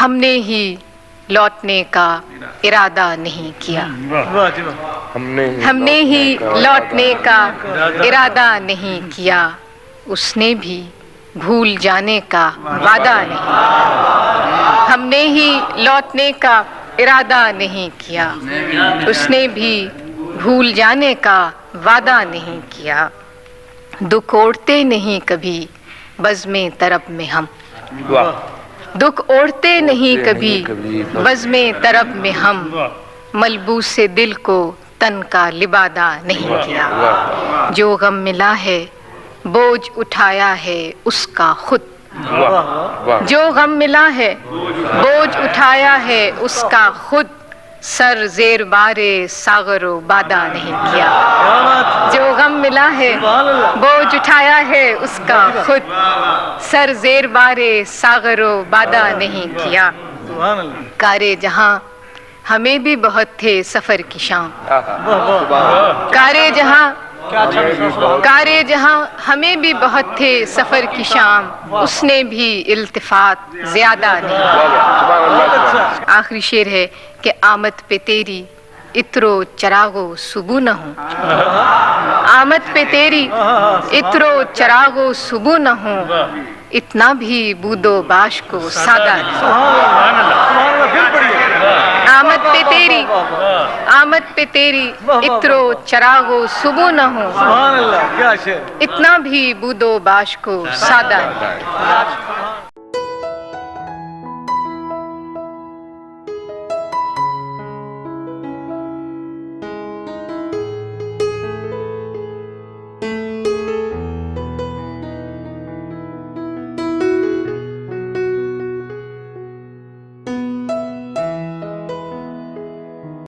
ہم نے ہی لوٹنے کا ارادہ نہیں کیا، ہم نے ہی لوٹنے کا ارادہ نہیں کیا، اس نے بھی بھول جانے کا وعدہ نہیں، ہم نے ہی لوٹنے کا ارادہ نہیں کیا، اس نے بھی بھول جانے کا وعدہ نہیں کیا۔ دکھ اوڑھتے نہیں کبھی بزم طرب میں ہم، دکھ اوڑھتے نہیں کبھی بزم طرب میں ہم، ملبوس دل کو تن کا لبادہ نہیں کیا۔ جو غم ملا ہے بوجھ اٹھایا ہے اس کا خود، جو غم ملا ہے بوجھ اٹھایا ہے اس کا خود، سر زیر بار ساغر و بادہ نہیں کیا۔ جو غم ملا ہے بوجھ اٹھایا ہے اس کا خود، سر زیر بار ساغر و بادہ نہیں کیا۔ کار جہاں ہمیں بھی بہت تھے سفر کی شام، کار جہاں ہمیں بھی بہت تھے سفر کی شام، اس نے بھی التفات زیادہ نہیں کیا۔ آخری شعر ہے کہ آمد پہ تیری عطر و چراغ و صبو نہ ہوں، آمد پہ تیری عطر و چراغ و صبو نہ ہوں، اتنا بھی بود و باش کو سادہ نہیں۔ آمد پہ تیری عطر و چراغ و صبو نہ ہوں، اتنا بھی بود و باش کو سادہ نہیں۔